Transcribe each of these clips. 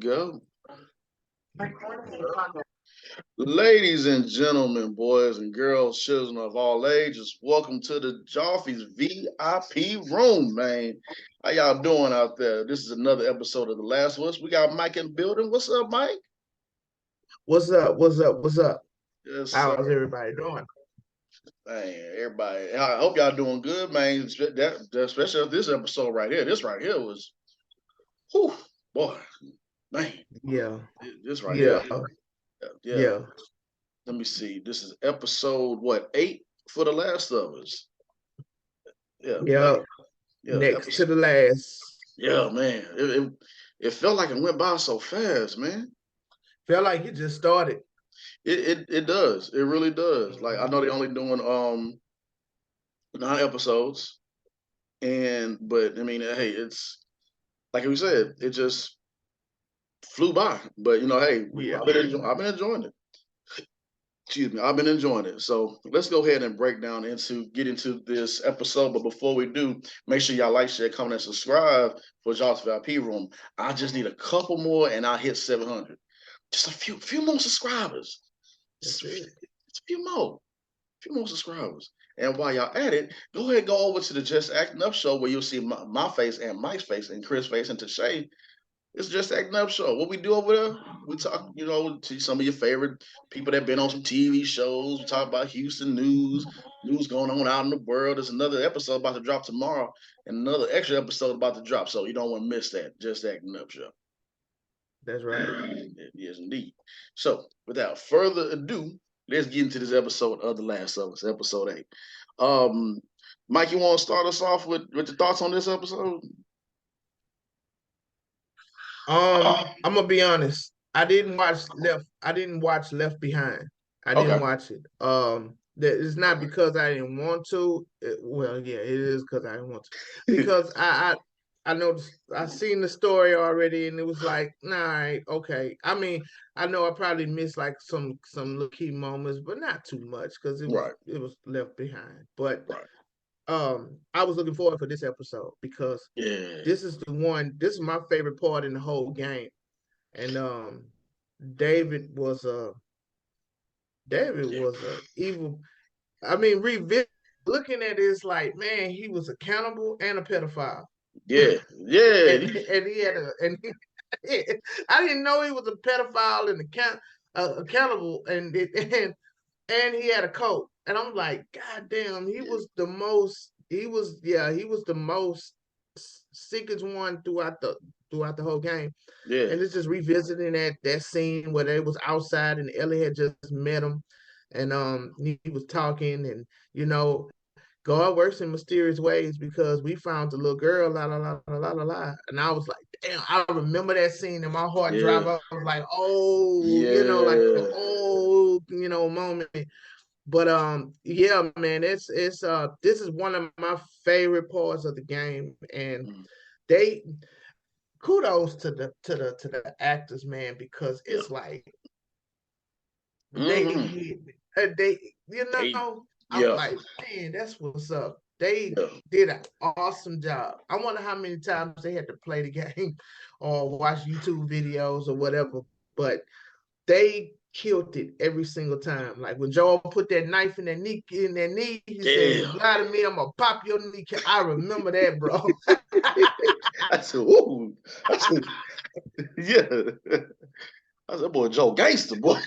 go. Ladies and gentlemen, boys and girls, children of all ages, welcome to the Joffy's VIP room, man. How y'all doing out there? This is another episode of The Last of Us. We got Mike in the building. What's up, Mike? What's up? What's up? What's up? Yes, sir. How's everybody doing? Man, everybody. I hope y'all doing good, man. Especially this episode right here. This right here was, whew, boy, man. Yeah, This right here. yeah, Yeah. yeah, Let me see. This is episode what 8 for The Last of Us. Yeah, yeah. yeah, Next to the last. yeah, man. It felt like it went by so fast, man. Felt like it just started. It does. It really does. Like I know they're only doing 9 episodes, but I mean, hey, it's like we said, it just flew by. But hey, Yeah. I've been enjoying it. Excuse me, I've been enjoying it. So let's go ahead and get into this episode. But before we do, make sure y'all like, share, comment, and subscribe for Josh VIP Room. I just need a couple more and I'll hit 700. Just a few more subscribers. Just a few more subscribers. And while y'all at it, go ahead and go over to the Just Acting Up show where you'll see my face and Mike's face and Chris' face and Tashay. It's Just Acting Up show. What we do over there, we talk, to some of your favorite people that been on some TV shows. We talk about Houston news going on out in the world. There's another episode about to drop tomorrow, and another extra episode about to drop. So you don't want to miss that. Just Acting Up show. That's right. Yes, indeed. So without further ado, let's get into this episode of The Last of Us, episode 8. Mike, you want to start us off with your thoughts on this episode? I'm gonna be honest. I didn't watch Left Behind. I didn't Okay. watch it. It's not because I didn't want to. Well, yeah, it is because I didn't want to. Because I know I seen the story already, and it was like, nah, okay. I mean, I know I probably missed like some little key moments, but not too much because Right. it was Left Behind. But Right. I was looking forward for this episode because Yeah. this is my favorite part in the whole game. And David was a evil. I mean, revisit looking at it, it's like, man, he was a cannibal and a pedophile. Yeah, yeah. And he had I didn't know he was a pedophile and a cannibal and he had a coat. And I'm like, God damn, he was the most sickest one throughout the whole game. Yeah. And it's just revisiting that scene where they was outside and Ellie had just met him and he was talking and God works in mysterious ways because we found the little girl, la la la la la la la. And I was like, damn, I remember that scene and my heart Yeah. dropped. I was like, oh, like Yeah. oh, moment. But yeah, man, it's this is one of my favorite parts of the game. And they kudos to the actors, man, because Yeah. it's like Mm-hmm. they Hey, I'm yeah. like, man, that's what's up. They Yeah. did an awesome job. I wonder how many times they had to play the game or watch YouTube videos or whatever, but they killed it every single time. Like when Joel put that knife in their knee, he said, "You Yeah. lie to me, I'm gonna pop your knee." I remember that, bro. I said, ooh. I said, yeah. I said, boy, Joe Gangster, boy.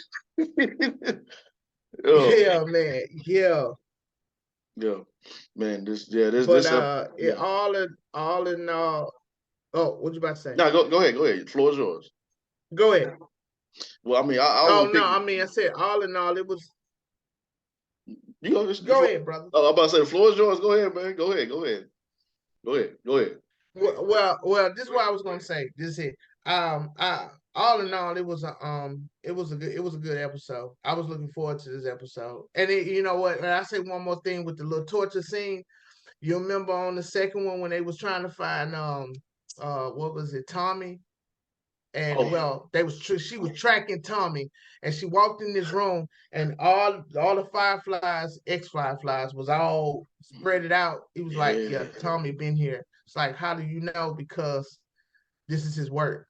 Oh, Yeah, man. Yeah. yeah. Man, But yeah. all in all, oh, what you about to say? No, go ahead, go ahead. The floor is yours. Go ahead. Well, I mean, I was Oh gonna no, pick. I mean I said all in all, it was. You know, this the Go floor. ahead, brother. Oh, I'm about to say the floor is yours. Go ahead, man. Go ahead. Go ahead. Go ahead. Go ahead. This is what I was gonna say. This is I all in all, it was a good episode. I was looking forward to this episode, and you know what? And I say one more thing with the little torture scene. You remember on the second one when they was trying to find what was it, Tommy? And Oh, well, she was tracking Tommy, and she walked in this room, and all the fireflies, ex fireflies, was all spread it out. He was like, yeah. "Yeah, Tommy been here." It's like, how do you know? Because this is his work.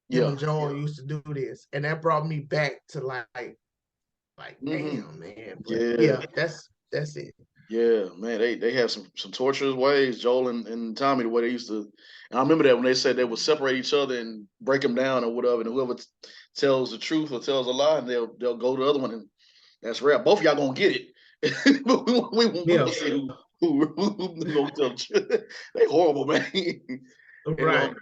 Him and Joel used to do this, and that brought me back to like damn, man. But yeah, that's it. Yeah, man, they have some torturous ways, Joel and Tommy, the way they used to. And I remember that when they said they would separate each other and break them down or whatever, and whoever tells the truth or tells a lie, and they'll go to the other one, and that's rare. Both of y'all gonna get it. But we gonna see who gonna tell the truth. They horrible, man. Right.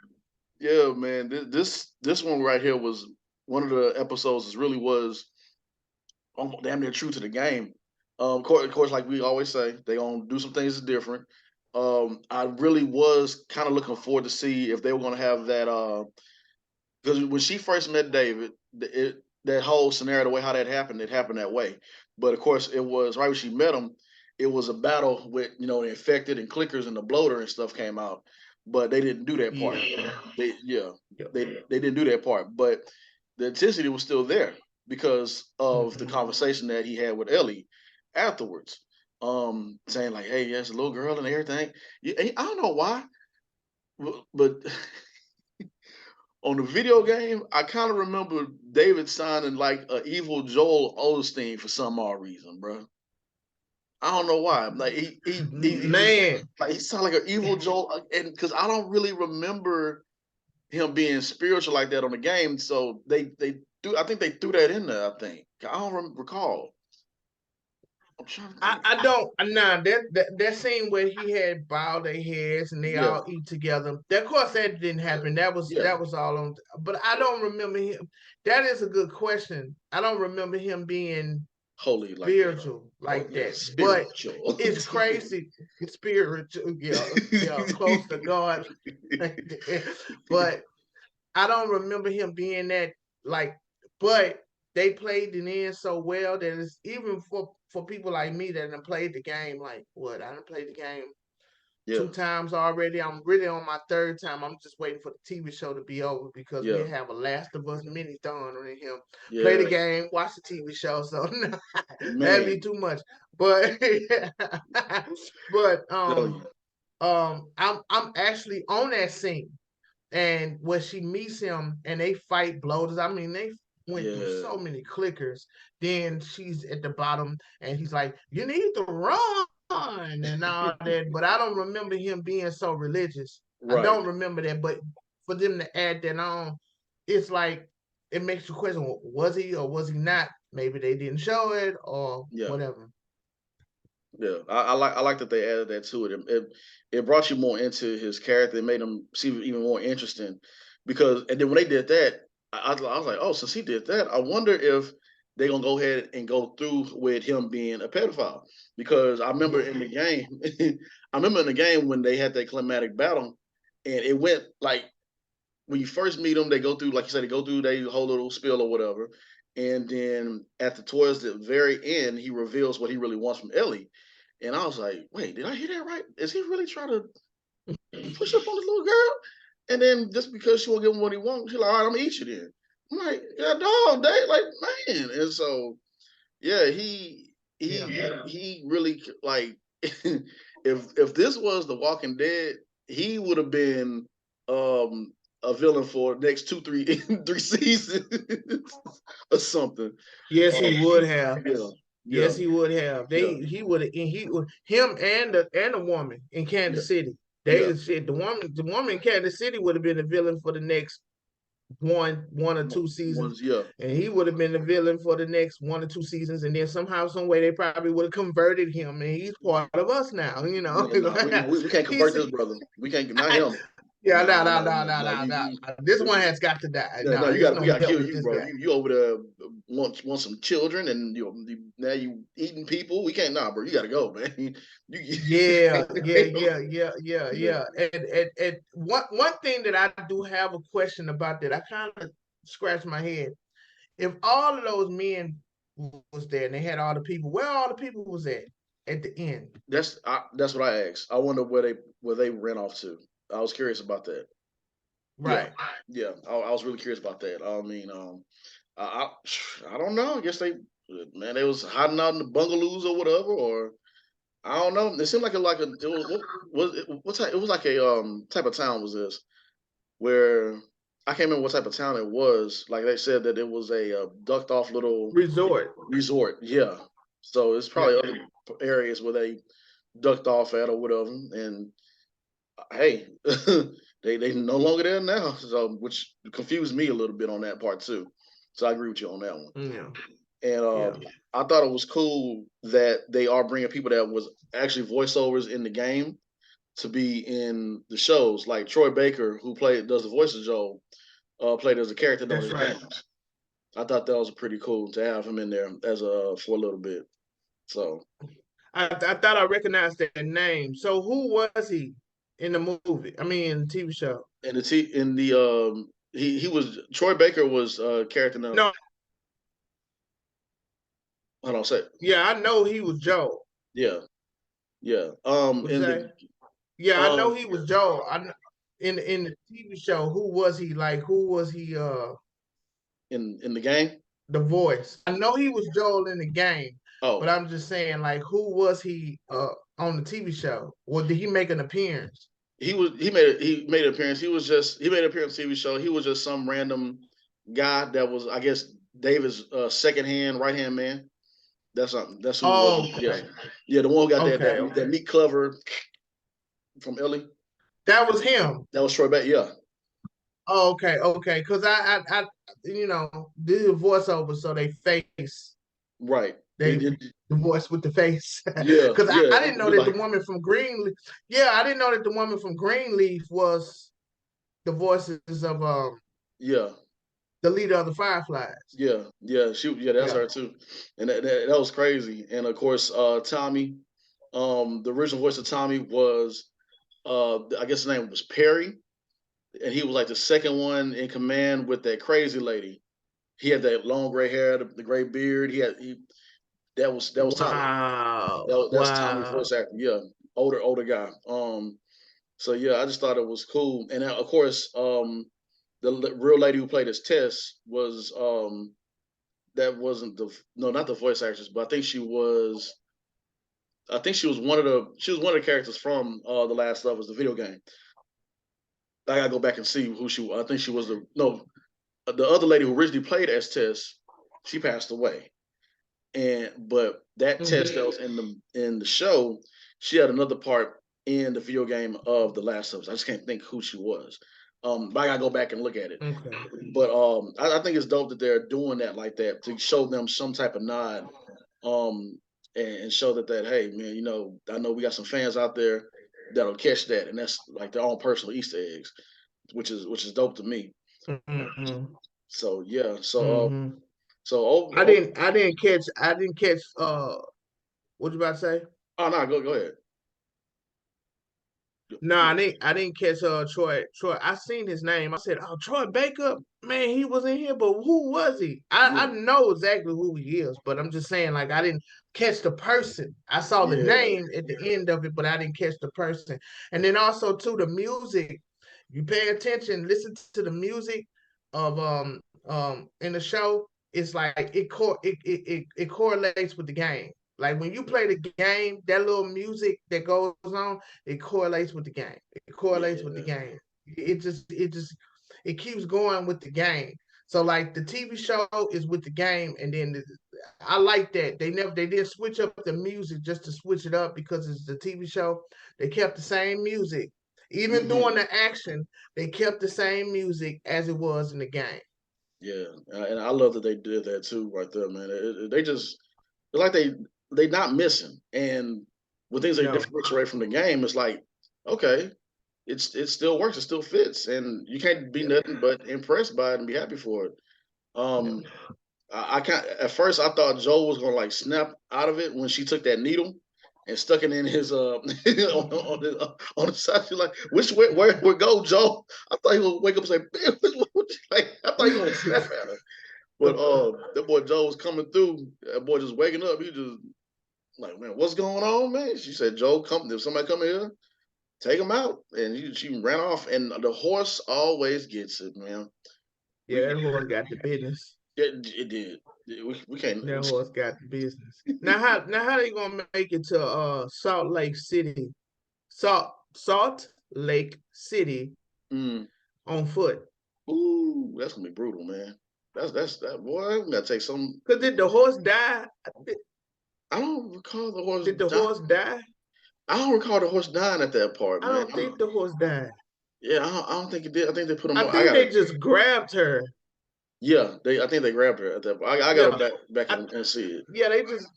Yeah, man. This one right here was one of the episodes. That really was almost damn near true to the game. Of course, like we always say, they gonna do some things that's different. I really was kind of looking forward to see if they were gonna have that. Because when she first met David, that whole scenario, the way how that happened, it happened that way. But of course, it was right when she met him. It was a battle with the infected and clickers and the bloater and stuff came out, but they didn't do that part. They didn't do that part, but the intensity was still there because of the conversation that he had with Ellie afterwards, saying like, "Hey, yes, a little girl and everything." I don't know why, but on the video game, I kind of remember David signing like an evil Joel Osteen for some odd reason, bro. I don't know why. Like he sounded like an evil Joel, and because I don't really remember him being spiritual like that on the game. So they do. I think they threw that in there. I think I don't recall. I don't. Nah, that scene where he had bowed their heads and they all eat together. Of course, that didn't happen. That was all on. But I don't remember him. That is a good question. I don't remember him being holy, spiritual like that. Spiritual. But it's crazy. It's spiritual. Yeah, close to God. But I don't remember him being that like. But they played it in so well that it's even for people like me that have played the game. Like what? I done played the game 2 times already. I'm really on my 3rd time. I'm just waiting for the TV show to be over because we have a Last of Us mini-thon on him. Play the game, watch the TV show. So that'd be too much. But I'm actually on that scene. And when she meets him and they fight bloaters, I mean, they went through so many clickers. Then she's at the bottom and he's like, "You need to run," and all that. But I don't remember him being so religious. Right. I don't remember that. But for them to add that on, it's like it makes you question: was he or was he not? Maybe they didn't show it or whatever. Yeah, I like that they added that to it. It brought you more into his character. It made him seem even more interesting. And then when they did that, I was like, oh, since he did that, I wonder if they're gonna go ahead and go through with him being a pedophile. Because I remember in the game, when they had that climatic battle, and it went like when you first meet them, they go through, like you said, they go through their whole little spiel or whatever. And then towards the very end, he reveals what he really wants from Ellie. And I was like, wait, did I hear that right? Is he really trying to push up on this little girl? And then just because she won't give him what he wants, she's like, all right, I'm gonna eat you then. I'm like, yeah, dog, they like, man. And so, yeah, he really like if this was The Walking Dead, he would have been a villain for the next 3 seasons or something. Yes, he would have. Yes, he would have. He would have. Him and the woman in Kansas City. They said the woman in Kansas City would have been the villain for the next one or 2 seasons. And he would have been the villain for the next 1 or 2 seasons. And then somehow, some way, they probably would have converted him, and he's part of us now. We can't convert this brother. We can't, not him. Yeah, no. This one has got to die. No, we got to kill you, bro. You over there want some children, and now you eating people. We can't, bro. You got to go, man. Yeah. And one thing that I do have a question about that I kind of scratch my head. If all of those men was there and they had all the people, where all the people was at the end? That's what I asked. I wonder where they ran off to. I was curious about that. Right. Yeah. I was really curious about that. I mean, I don't know. I guess they was hiding out in the bungalows or whatever, or I don't know. It seemed like what type of town was this? Where I can't remember what type of town it was. Like they said that it was a ducked off little Resort. resort. Yeah. So it's Yeah. probably other areas where they ducked off at or whatever. And hey, they no longer there now. So which confused me a little bit on that part too. So I agree with you on that one. Yeah. And Yeah. I thought it was cool that they are bringing people that was actually voiceovers in the game to be in the shows. Like Troy Baker, who does the voice of Joel, played as a character known That's as right. James. I thought that was pretty cool to have him in there as for a little bit. So I thought I recognized that name. So who was he in the movie? I mean, in the TV show. and he was Troy Baker was character known. No. Hold on, say Yeah, I know he was Joe. yeah, yeah. What you In say? the Yeah, I know he was Joe. In the TV show, who was he? Like, who was he? In the game. The voice. I know he was Joel in the game, but Oh, I'm just saying, like, who was he on the TV show? Or did he make an appearance? he made an appearance. He made an appearance on TV show. He was just some random guy that was, I guess, David's second hand, right hand man. That's something. That's who. Oh, Yeah, okay. yeah. The one who got Okay, that okay. meat clever from Ellie. That was him. That was Troy Baker. Yeah, Oh, okay, okay. Because you know, did a voiceover, so they face right. they the voice with the face. Yeah, Because yeah. I didn't know that Like, the woman from Greenleaf. Yeah, I didn't know that the woman from Greenleaf was the voices of yeah, the leader of the Fireflies. yeah, yeah. That's Yeah. her too, and that was crazy. And of course, Tommy, the original voice of Tommy was, I guess his name was Perry, and he was like the second one in command with that crazy lady. He had that long gray hair, the gray beard. He that was Tommy. Wow. That's Tommy's Wow. voice actor. Yeah, older guy. So yeah, I just thought it was cool, and of course, the real lady who played as Tess was that wasn't not the voice actress, but I think she was one of the characters from The Last of Us, the video game. I gotta go back and see who she was. I think she was the other lady who originally played as Tess. She passed away, but that Tess that was in the show, she had another part in the video game of The Last of Us. I just can't think who she was. But I gotta go back and look at it. Okay. But I think it's dope that they're doing that like that to show them some type of nod, and show that hey man, I know we got some fans out there that'll catch that, and that's like their own personal Easter eggs, which is dope to me. Mm-hmm. So yeah, Mm-hmm. so I didn't catch what you about to say? oh no, go ahead. No, I didn't catch Troy. I seen his name. I said, "Oh, Troy Baker, man, he was in here, but who was he?" I Yeah, know exactly who he is, but I'm just saying, like, I didn't catch the person. I saw the yeah, name at the end of it, but I didn't catch the person. And then also too the music. You pay attention, listen to the music of in the show. It's like it correlates with the game. Like when you play the game, that little music that goes on, it correlates with the game. It correlates with the yeah, game. It keeps going with the game. So like the TV show is with the game, and then I like that they didn't switch up the music just to switch it up because it's the TV show. They kept the same music, even during hmm the action. They kept the same music as it was in the game. yeah. And I love that they did that too, right there, man. They just it's like they not missing, and when things are No, differentiate from the game, it's like okay, it still works, it still fits, and you can't be yeah, nothing but impressed by it and be happy for it. yeah. Um, I can't. At first, I thought Joe was gonna like snap out of it when she took that needle and stuck it in his on the side. She's like, which way where go, Joe? I thought he would wake up and say, "Man, like, I thought he was gonna snap at her." But that boy Joe was coming through. That boy just waking up. He just like, man, what's going on, man? She said, Joe, come if somebody come here, take him out. And she ran off. And the horse always gets it, man. Yeah, We that horse got the business. it did. We can't. That horse got the business. Now how they gonna make it to Salt Lake City? Salt Lake City Mm, on foot. Ooh, that's gonna be brutal, man. That's that boy. We gotta take some. Cause did the horse die? I don't recall the horse Did the dying. horse die? I don't recall the horse dying at that part, I man. don't think the horse died. Yeah, I don't think it did. I think they put him I on. I think gotta. they just grabbed her. Yeah, they. I think they grabbed her at that point. I gotta Yeah, back I, and see it. yeah, they just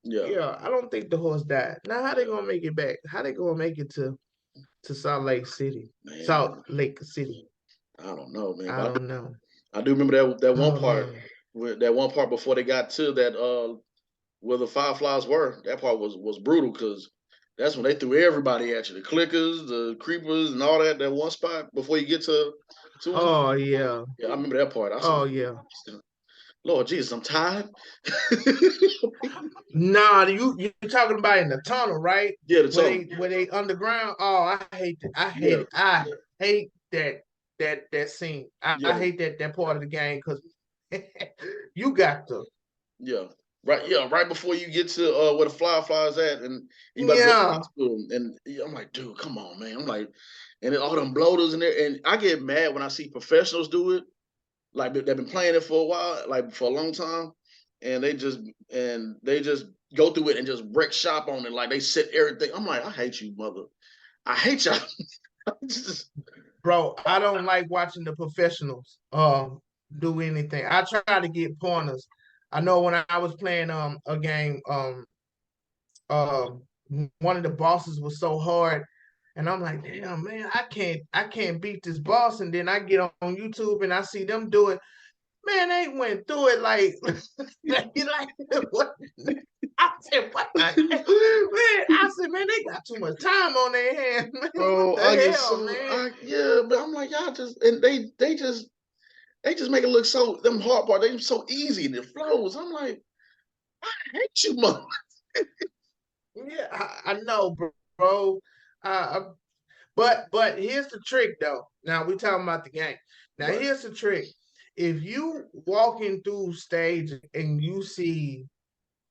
Yeah, yeah. I don't think the horse died. Now how they gonna make it back? How they gonna make it to Salt Lake City? man. Salt Lake City. I don't know, man. I But don't know. I do remember that one Oh part. man. That one part before they got to that where the Fireflies were. That part was brutal because that's when they threw everybody at you. The clickers, the creepers, and all that. That one spot before you get to them. Oh yeah. Yeah, I remember that part. I said, Oh yeah. Lord Jesus, I'm tired. Nah, you talking about in the tunnel, right? Yeah, the Where tunnel. they underground. Oh, I hate it. I hate Yeah, it. I hate that scene. I yeah, hate that part of the game because you got to. yeah. Right, yeah, right before you get to where the Fireflies at, and you about to go Yeah. speak to them, and yeah, I'm like, dude, come on, man. I'm like, and then all them bloaters in there, and I get mad when I see professionals do it, like they've been playing it for a while, like for a long time, and they just go through it and just wreck shop on it, like they set everything. I'm like, I hate you, mother. I hate y'all. Just, Bro, I don't like watching the professionals do anything. I try to get pointers. I know when I was playing a game, um one of the bosses was so hard, and I'm like, damn man, I can't beat this boss. And then I get on YouTube and I see them do it. Man, they went through it like what? I said, what man, I said, man, they got too much time on their hands, man. What bro, I the get hell, so man? I yeah, but I'm like, y'all just and they just make it look so them hard part, they so easy and it flows. I'm like, I hate you, mother. Yeah, I know, bro. Uh, but here's the trick, though. Now we talking about the game. Now Right. here's the trick. If you walking through stage and you see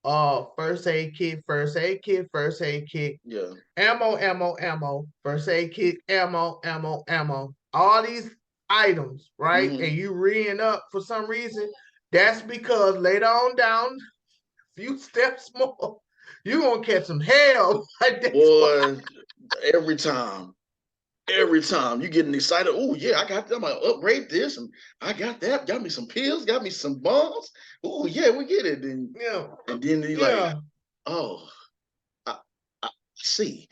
first aid kit, first aid kit, first aid kit, Yeah. ammo, ammo, ammo, first aid kit, ammo, ammo, ammo, all these items, right? And Mm-hmm. you reeing up for some reason, that's because later on down few steps more, you're gonna catch some hell. That's why. Boy, every time. Every time you getting excited, oh yeah, I got them. I upgrade this, and I got that. Got me some pills, got me some bombs. Oh yeah, we get it. Yeah, And then you like, yeah, oh, I see.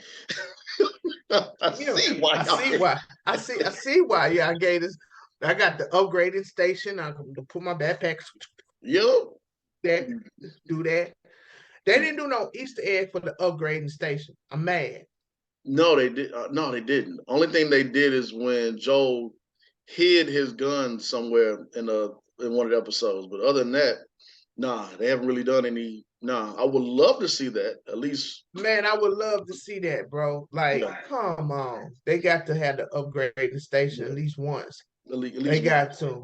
I yeah. see why I y'all see get. why. I see why. Yeah, I gave this. I got the upgraded station. I can put my backpack. Yep. That do that. They didn't do no Easter egg for the upgrading station. I'm mad. No, they did. No, they didn't. Only thing they did is when Joel hid his gun somewhere in one of the episodes. But other than that, nah, they haven't really done any. Nah, I would love to see that at least. Man, I would love to see that, bro. Like, Yeah, come on. They got to have the upgrading station yeah, at least once. at They least one. got to.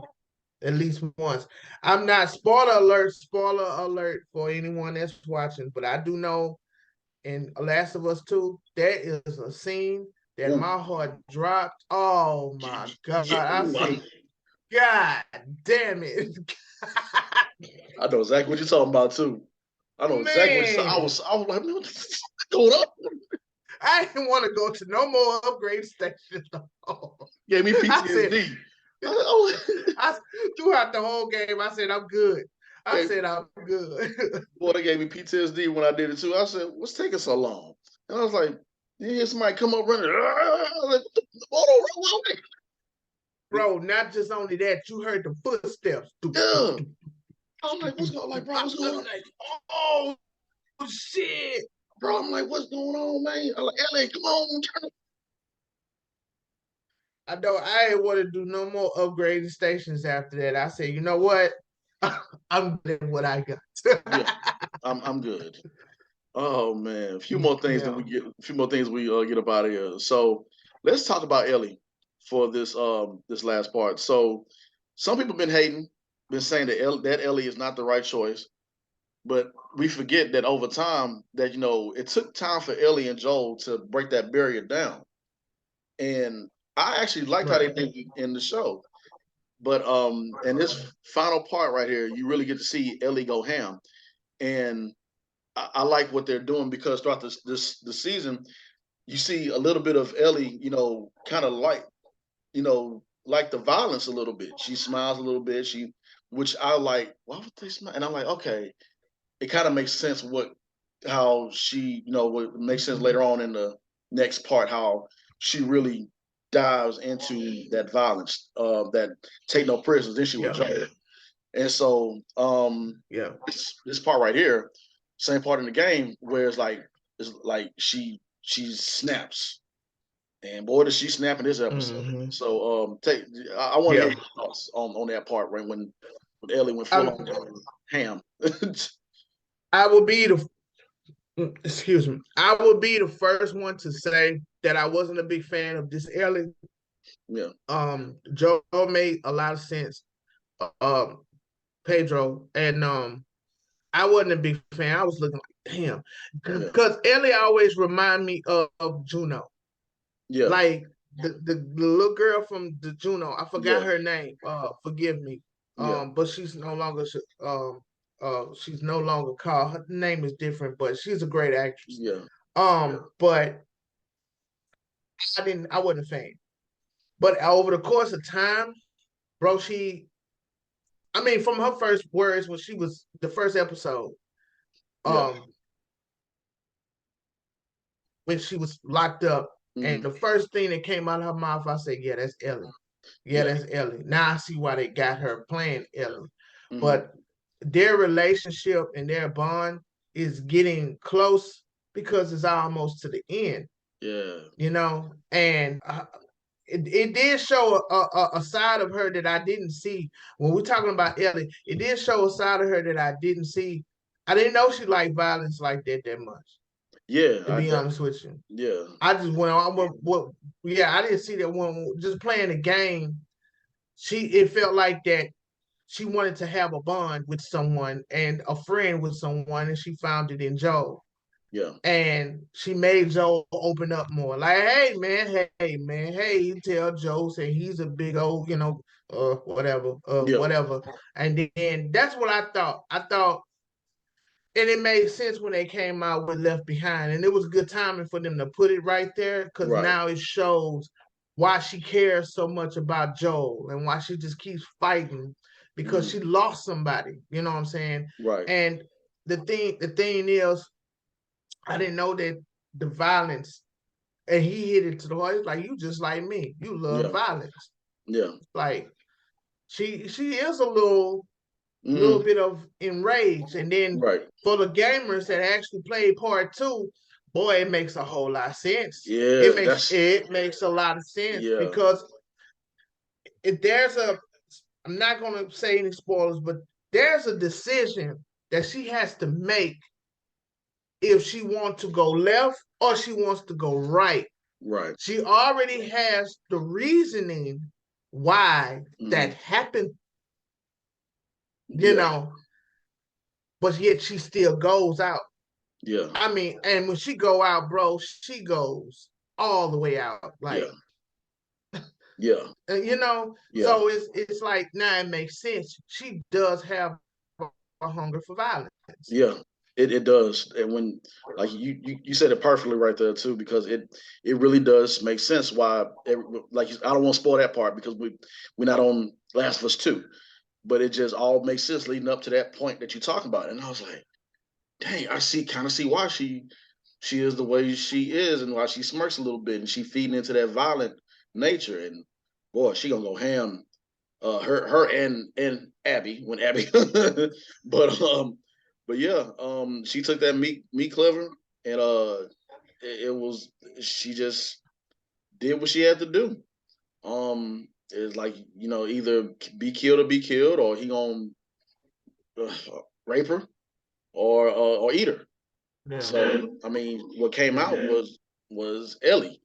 At least once. I'm not spoiler alert for anyone that's watching, but I do know in Last of Us 2, there is a scene that Ooh, my heart dropped. Oh my God. yeah, I ooh, say, God damn it. I know exactly what you're talking about too. I know exactly what you're. Man, I was like, man, what the fuck going on? I didn't want to go to no more upgrade stations. Gave me I said, PTSD. Oh, I throughout the whole game, I said I'm good. I okay. said I'm good. Boy, they gave me PTSD when I did it too. I said, "What's taking so long?" And I was like, "You hear somebody come up running?" I was like, hold on, Bro, not just only that, you heard the footsteps. yeah. I was like, "What's going? Like, bro, what's going I'm on, like, oh shit. bro?" I'm like, "What's going on, man?" I'm like, "Ellie, come on, turn it." I know I ain't want to do no more upgrading stations after that. I said, you know what? I'm good at what I got. Yeah, I'm good. Oh man, a few more things that Yeah. we get. A few more things we get up out of here. So let's talk about Ellie for this last part. So some people been hating, been saying that Ellie is not the right choice. But we forget that over time, that it took time for Ellie and Joel to break that barrier down. And I actually liked how they did it in the show. But in this final part right here, you really get to see Ellie go ham. And I like what they're doing because throughout the season, you see a little bit of Ellie, kind of like the violence a little bit. She smiles a little bit. Which I like. Why would they smile? And I'm like, okay, it kind of makes sense how she, what makes sense later on in the next part, how she really dives into that violence, that take no prisoners. Then she would Joel. And so, this part right here, same part in the game where it's like she snaps, and boy, does she snap in this episode. Mm-hmm. So, I want to hear your thoughts on that part, right? When Ellie went full on ham. I will be excuse me. I will be the first one to say that I wasn't a big fan of this Ellie. Yeah. Joe made a lot of sense. Pedro, and I wasn't a big fan. I was looking like, damn, because Ellie always remind me of Juno. Yeah. Like the little girl from the Juno. I forgot her name. Forgive me. But she's no longer she's no longer called. Her name is different, but she's a great actress. Yeah. But I wasn't a fan. But over the course of time, bro, from her first words when she was the first episode, when she was locked up, and the first thing that came out of her mouth, I said, "Yeah, that's Ellie. Yeah, that's Ellie." Now I see why they got her playing Ellie. But their relationship and their bond is getting close because it's almost to the end. Yeah. And it did show a side of her that I didn't see when we're talking about Ellie. It did show a side of her that I didn't see. I didn't know she liked violence like that much. Yeah, to be honest with you. Yeah. I just went on. I didn't see that one. Just playing the game, it felt like that she wanted to have a bond with someone and a friend with someone, and she found it in Joel. Yeah. And she made Joel open up more. Like, hey man, you tell Joe, say he's a big old, whatever. And then that's what I thought. And it made sense when they came out with Left Behind. And it was good timing for them to put it right there, because now it shows why she cares so much about Joel and why she just keeps fighting, because she lost somebody. You know what I'm saying? Right. And the thing is, I didn't know that the violence, and he hit it to the heart. He's like, you just like me. You love violence. Yeah. Like, she is a little bit of enraged. And then for the gamers that actually played part 2, boy, it makes a whole lot of sense. Yeah, it makes a lot of sense, because I'm not going to say any spoilers, but there's a decision that she has to make if she wants to go left or she wants to go right. Right. She already has the reasoning why that happened, but yet she still goes out. Yeah. And when she go out, bro, she goes all the way out. Like, yeah. So it's like, now it makes sense. She does have a hunger for violence. Yeah. It does. And when, like, you said it perfectly right there too, because it really does make sense why, I don't want to spoil that part because we're not on Last of Us 2, but it just all makes sense leading up to that point that you're talking about. And I was like, dang, I kind of see why she is the way she is and why she smirks a little bit, and she feeding into that violent nature. And boy, she gonna go ham. Her and Abby, when Abby, but yeah, she took that meat clever, and it was, she just did what she had to do. It's like, either be killed or be killed, or he gonna rape her or eat her. Yeah. So what came out was Ellie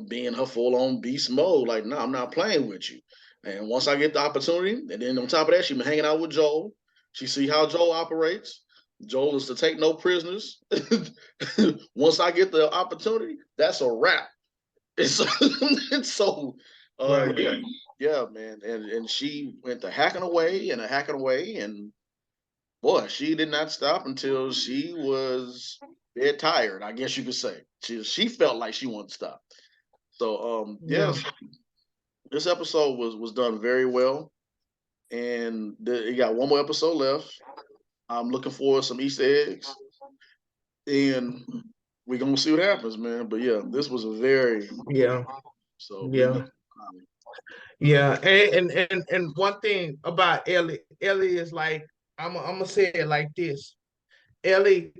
being her full on beast mode. Like, no, I'm not playing with you. And once I get the opportunity, and then on top of that, she been hanging out with Joel. She see how Joel operates. Joel is to take no prisoners. Once I get the opportunity, that's a wrap. It's it's so Right. yeah, man. And she went to hacking away and hacking away, and boy, she did not stop until she was dead tired, I guess you could say. She felt like she wanted to stop. So Yeah. yes, this episode was done very well. And you got one more episode left. I'm looking for some Easter eggs, and we're gonna see what happens, man. But yeah, this was a very Yeah. so we Yeah. Yeah. And one thing about Ellie is like, I'm gonna say it like this. Ellie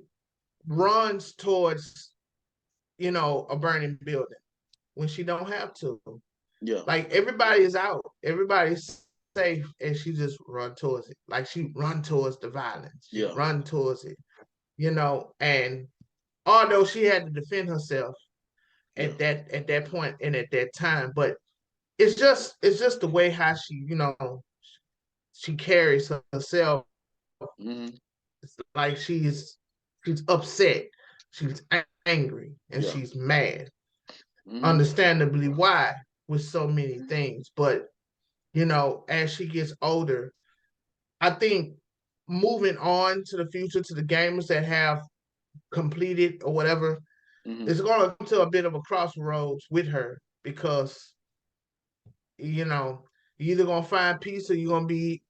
runs towards, a burning building when she don't have to. yeah Like everybody is out, everybody's safe, and she just run towards it. Like she run towards the violence, she yeah run towards it. And although she had to defend herself yeah at that point and at that time, but it's just the way how she carries herself. hmm It's like she's upset, she's angry, and yeah she's mad. hmm Understandably, why, with so many things, but as she gets older, I think moving on to the future, to the gamers that have completed or whatever, hmm it's going to come to a bit of a crossroads with her, because you're either going to find peace or you're going to be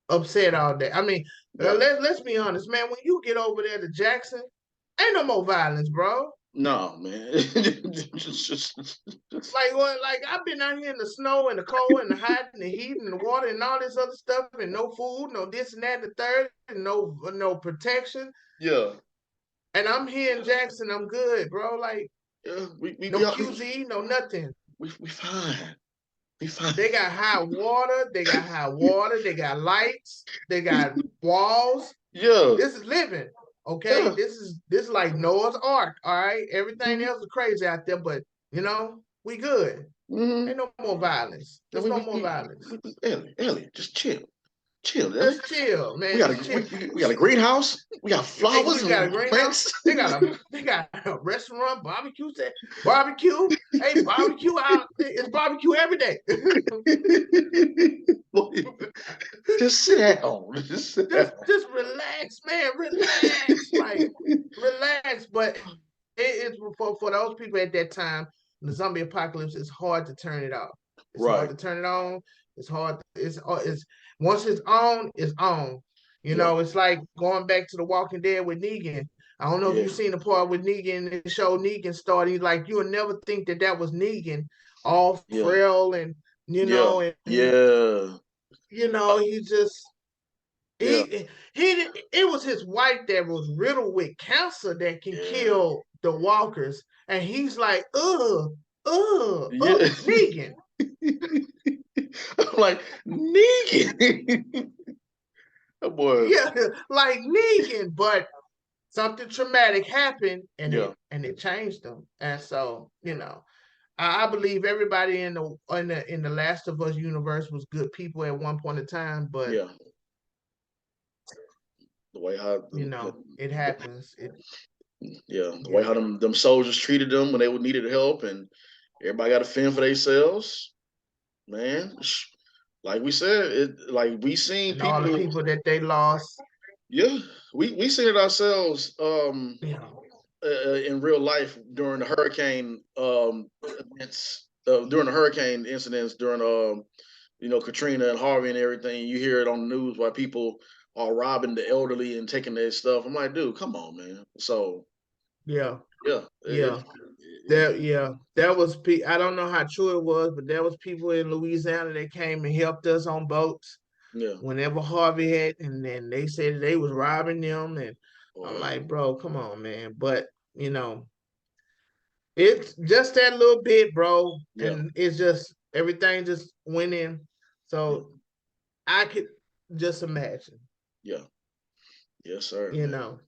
upset all day. I mean, yeah let's be honest, man. When you get over there to Jackson, ain't no more violence, bro. no man. Like what? Like I've been out here in the snow and the cold and the hot and the heat and the water and all this other stuff, and no food, no this and that, and the third, and no protection. yeah And I'm here in Jackson. I'm good, bro. Like yeah we no we, QZ, no nothing. we fine. We fine. They got hot water. They got hot water. They got lights. They got walls. Yeah This is living. Okay, yeah this is like Noah's Ark. All right, everything hmm else is crazy out there, but we good. hmm Ain't no more violence. and There's no more violence. Ellie, just chill. Just chill, We man. got Just a chill. we got a greenhouse. We got Hey, flowers we got a and greenhouse. plants. They got a restaurant, barbecue. Barbecue. Hey, barbecue out. It's barbecue every day. Just sit down. Just sit down. just relax, man. Relax, like relax. But it's for those people at that time. The zombie apocalypse, it's hard to turn it off. It's hard Right. to turn it on. It's hard. It's once it's on, it's on. Yeah. It's like going back to The Walking Dead with Negan. I don't know if Yeah. you've seen the part with Negan. It showed Negan starting, like you would never think that was Negan, all Yeah. frail and Yeah. and Yeah. he just Yeah. he it was his wife that was riddled with cancer that can Yeah. kill the walkers, and he's like, Yeah. Negan. I'm like, Negan. That boy. Yeah, like Negan, but something traumatic happened, and Yeah. it changed them. And so, I believe everybody in the Last of Us universe was good people at one point in time, but Yeah. The way how it happens. the way Yeah, how them soldiers treated them when they would needed help, and everybody got to fend for themselves. Man, like we said, like we seen and all the people. people that they lost. Yeah, we seen it ourselves Yeah, in real life during the hurricane events, during the hurricane incidents, during Katrina and Harvey and everything. You hear it on the news why people are robbing the elderly and taking their stuff. I'm like, dude, come on, man. So yeah, yeah, yeah. That was I don't know how true it was, but there was people in Louisiana that came and helped us on boats yeah. whenever Harvey had, and then they said they was robbing them, and I'm Boy, like, bro, come on, man. But it's just that little bit, bro, yeah, and it's just everything just went in. yeah, So I could just imagine, yeah. Yes, sir, you man. know.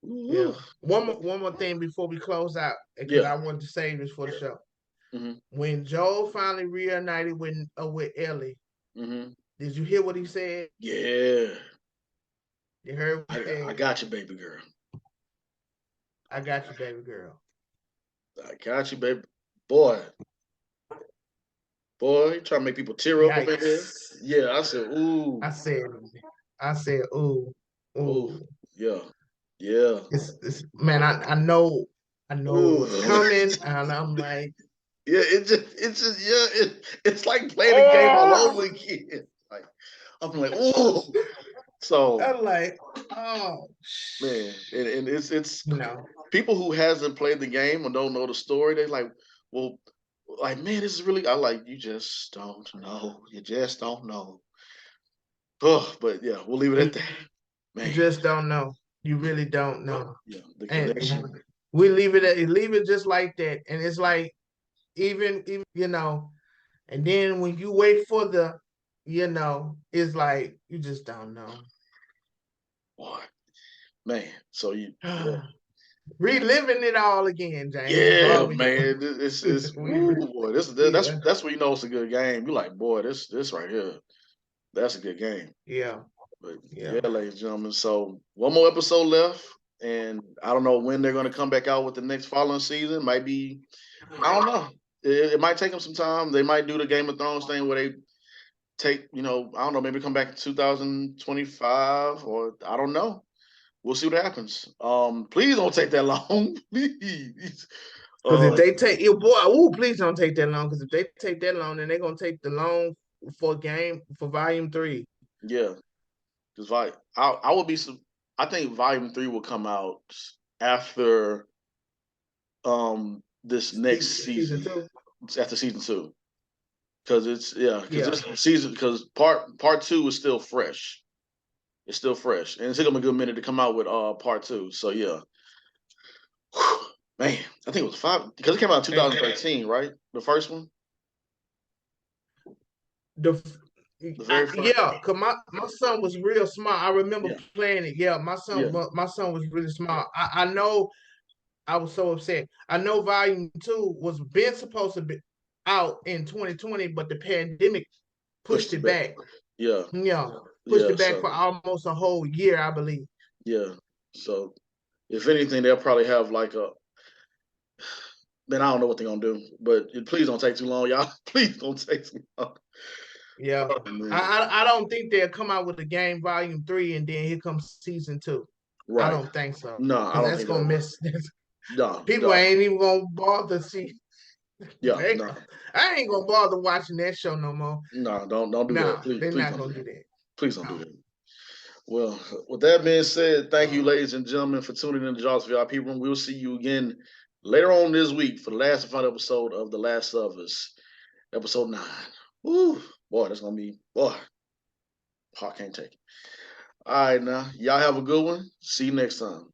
Ooh, Yeah. One more thing before we close out, because yeah. I wanted to save this for the show. hmm When Joel finally reunited with Ellie, hmm did you hear what he said? Yeah. You heard what he I said? got you, baby girl. I got you, baby girl. I got you, baby. boy, trying to make people tear up in here. Yikes. Yeah, I said, ooh, I said, ooh, ooh, ooh. yeah, yeah. It's man, I know Ooh. what's coming, and I'm like, Yeah, it's like playing the game all oh, over again. Like I'm like, ooh. So I'm like, oh, man, and it's you know, people who hasn't played the game or don't know the story, they like, well, like, man, this is really I like you just don't know. You just don't know. Oh, but yeah, we'll leave it at that. you Man, just don't know. You really don't know, yeah, the and connection. we leave it just like that, and it's like even you know, and then when you wait for the, you know, it's like you just don't know. Boy, man. So you yeah. Reliving it all again, James. Is Yeah, all we do. man. It's woo, boy. Yeah, That's when you know it's a good game. You're like, boy, this right here, that's a good game. yeah, But yeah. yeah, ladies and gentlemen. So one more episode left, and I don't know when they're gonna come back out with the next following season. Might be, I don't know. It might take them some time. They might do the Game of Thrones thing where they take, I don't know, maybe come back in 2025 or I don't know. We'll see what happens. Please don't take that long, please. Because if Uh, they take your boy, please don't take that long. Because if they take that long, then they're gonna take the long for volume 3. yeah, because I would be. I think Volume 3 will come out after this next Season season, 2. after season 2, because because Yeah. this season because part 2 is still fresh. It's still fresh, and it took them a good minute to come out with part 2. So yeah, man, I think it was 5 because it came out in And 2013, right? The first one, the the very first. yeah, cause my son was real smart. I remember Yeah, playing it. Yeah, yeah, my son was really smart. I know I was so upset. I know volume 2 was been supposed to be out in 2020, but the pandemic pushed pushed it it back. back. Yeah, Yeah, pushed yeah. it back So for almost a whole year, I believe. yeah, so if anything, they'll probably have like a. Man, I don't know what they're gonna do, but please don't take too long, y'all. Please don't take too long. Yeah. Oh, man. I don't think they'll come out with the game volume 3 and then here comes season 2. I Right. don't think so. No, I Because don't that's think gonna that. miss No, people no, ain't even gonna bother see. yeah, no, I ain't gonna bother watching that show no more. no, don't do that. Nah, Please, they're please not don't gonna do do that. that. Please don't do No. that. Well, with that being said, thank you, Uh, ladies and gentlemen, for tuning in to Jaws VIP Room. We'll see you again later on this week for the last and final episode of The Last of Us, episode 9. Woo, boy, that's gonna be boy. Heart can't take it. All right, now y'all have a good one. See you next time.